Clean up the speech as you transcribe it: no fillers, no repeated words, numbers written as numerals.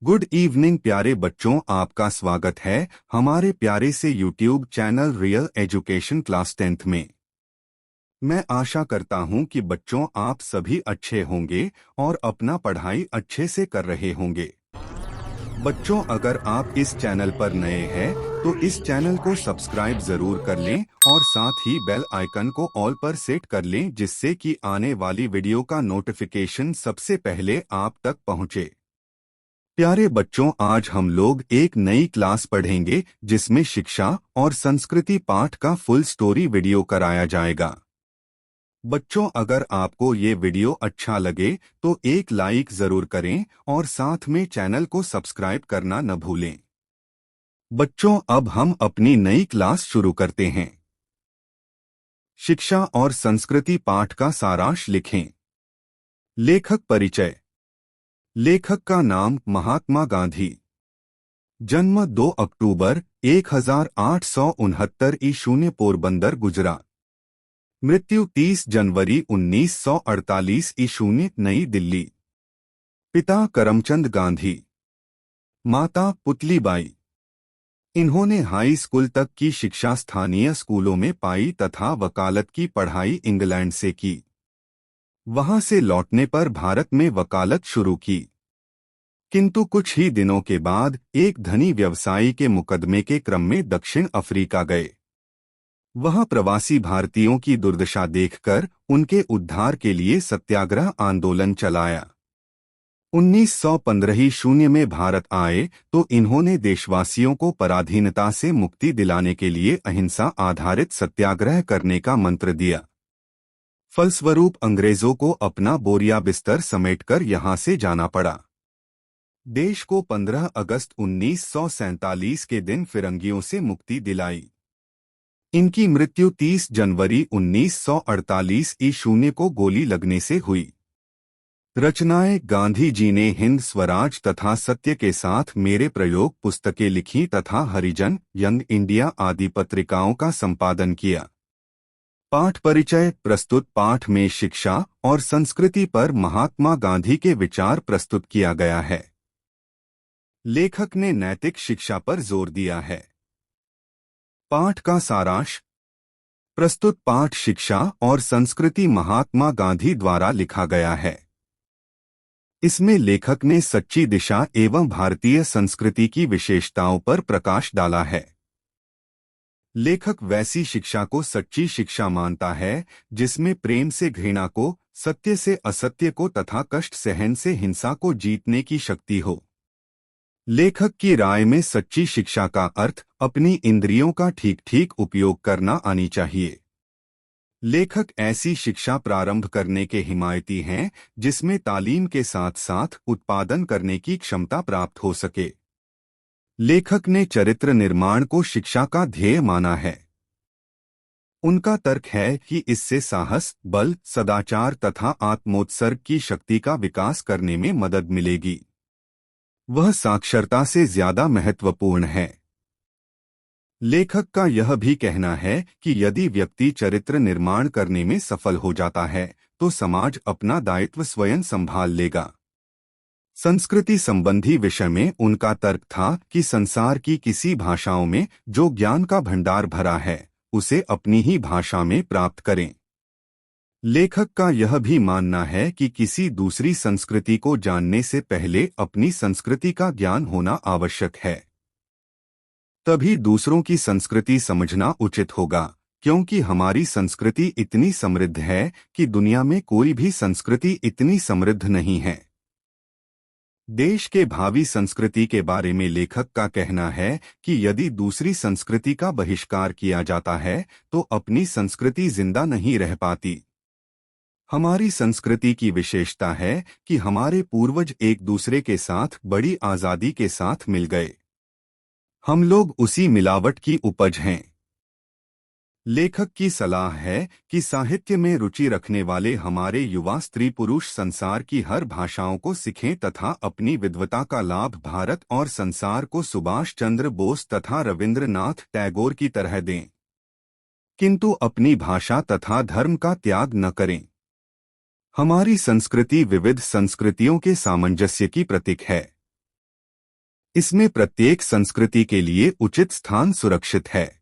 Good evening प्यारे बच्चों, आपका स्वागत है हमारे प्यारे से YouTube channel real education class 10th में। मैं आशा करता हूं कि बच्चों आप सभी अच्छे होंगे और अपना पढ़ाई अच्छे से कर रहे होंगे। बच्चों, अगर आप इस चैनल पर नए हैं तो इस चैनल को सब्सक्राइब जरूर कर लें और साथ ही बेल आइकन को ऑल पर सेट कर लें, जिससे कि आने वाली वीडियो का नोटिफिकेशन सबसे पहले आप तक पहुंचे। प्यारे बच्चों, आज हम लोग एक नई क्लास पढ़ेंगे जिसमें शिक्षा और संस्कृति पाठ का फुल स्टोरी वीडियो कराया जाएगा। बच्चों, अगर आपको ये वीडियो अच्छा लगे तो एक लाइक जरूर करें और साथ में चैनल को सब्सक्राइब करना न भूलें। बच्चों, अब हम अपनी नई क्लास शुरू करते हैं। शिक्षा और संस्कृति पाठ का सारांश लिखें। लेखक परिचय। लेखक का नाम महात्मा गांधी। जन्म 2 अक्टूबर 1869 ईशून्य पोरबंदर, गुजरात। मृत्यु 30 जनवरी 1948 ईशून्य, नई दिल्ली। पिता करमचंद गांधी, माता पुतलीबाई। इन्होंने हाई स्कूल तक की शिक्षा स्थानीय स्कूलों में पाई तथा वकालत की पढ़ाई इंग्लैंड से की। वहां से लौटने पर भारत में वकालत शुरू की, किंतु कुछ ही दिनों के बाद एक धनी व्यवसायी के मुकदमे के क्रम में दक्षिण अफ्रीका गए। वहां प्रवासी भारतीयों की दुर्दशा देखकर उनके उद्धार के लिए सत्याग्रह आंदोलन चलाया। 1915 में भारत आए तो इन्होंने देशवासियों को पराधीनता से मुक्ति दिलाने के लिए अहिंसा आधारित सत्याग्रह करने का मंत्र दिया। फलस्वरूप अंग्रेजों को अपना बोरिया बिस्तर समेटकर यहां से जाना पड़ा। देश को 15 अगस्त 1947 के दिन फिरंगियों से मुक्ति दिलाई। इनकी मृत्यु 30 जनवरी 1948 ईशून्य को गोली लगने से हुई। रचनाएं। गांधी जी ने हिंद स्वराज तथा सत्य के साथ मेरे प्रयोग पुस्तकें लिखी तथा हरिजन, यंग इंडिया आदि पत्रिकाओं का संपादन किया। पाठ परिचय। प्रस्तुत पाठ में शिक्षा और संस्कृति पर महात्मा गांधी के विचार प्रस्तुत किया गया है। लेखक ने नैतिक शिक्षा पर जोर दिया है। पाठ का सारांश। प्रस्तुत पाठ शिक्षा और संस्कृति महात्मा गांधी द्वारा लिखा गया है। इसमें लेखक ने सच्ची दिशा एवं भारतीय संस्कृति की विशेषताओं पर प्रकाश डाला है। लेखक वैसी शिक्षा को सच्ची शिक्षा मानता है जिसमें प्रेम से घृणा को, सत्य से असत्य को तथा कष्ट सहन से हिंसा को जीतने की शक्ति हो। लेखक की राय में सच्ची शिक्षा का अर्थ अपनी इंद्रियों का ठीक ठीक उपयोग करना आनी चाहिए। लेखक ऐसी शिक्षा प्रारंभ करने के हिमायती हैं जिसमें तालीम के साथ साथ उत्पादन करने की क्षमता प्राप्त हो सके। लेखक ने चरित्र निर्माण को शिक्षा का ध्येय माना है। उनका तर्क है कि इससे साहस, बल, सदाचार तथा आत्मोत्सर्ग की शक्ति का विकास करने में मदद मिलेगी। वह साक्षरता से ज्यादा महत्वपूर्ण है। लेखक का यह भी कहना है कि यदि व्यक्ति चरित्र निर्माण करने में सफल हो जाता है तो समाज अपना दायित्व स्वयं संभाल लेगा। संस्कृति संबंधी विषय में उनका तर्क था कि संसार की किसी भाषाओं में जो ज्ञान का भंडार भरा है उसे अपनी ही भाषा में प्राप्त करें। लेखक का यह भी मानना है कि किसी दूसरी संस्कृति को जानने से पहले अपनी संस्कृति का ज्ञान होना आवश्यक है। तभी दूसरों की संस्कृति समझना उचित होगा, क्योंकि हमारी संस्कृति इतनी समृद्ध है कि दुनिया में कोई भी संस्कृति इतनी समृद्ध नहीं है। देश के भावी संस्कृति के बारे में लेखक का कहना है कि यदि दूसरी संस्कृति का बहिष्कार किया जाता है तो अपनी संस्कृति जिंदा नहीं रह पाती। हमारी संस्कृति की विशेषता है कि हमारे पूर्वज एक दूसरे के साथ बड़ी आजादी के साथ मिल गए। हम लोग उसी मिलावट की उपज हैं। लेखक की सलाह है कि साहित्य में रुचि रखने वाले हमारे युवा स्त्री पुरुष संसार की हर भाषाओं को सीखें तथा अपनी विद्वता का लाभ भारत और संसार को सुभाष चंद्र बोस तथा रविंद्रनाथ टैगोर की तरह दें, किंतु अपनी भाषा तथा धर्म का त्याग न करें। हमारी संस्कृति विविध संस्कृतियों के सामंजस्य की प्रतीक है। इसमें प्रत्येक संस्कृति के लिए उचित स्थान सुरक्षित है।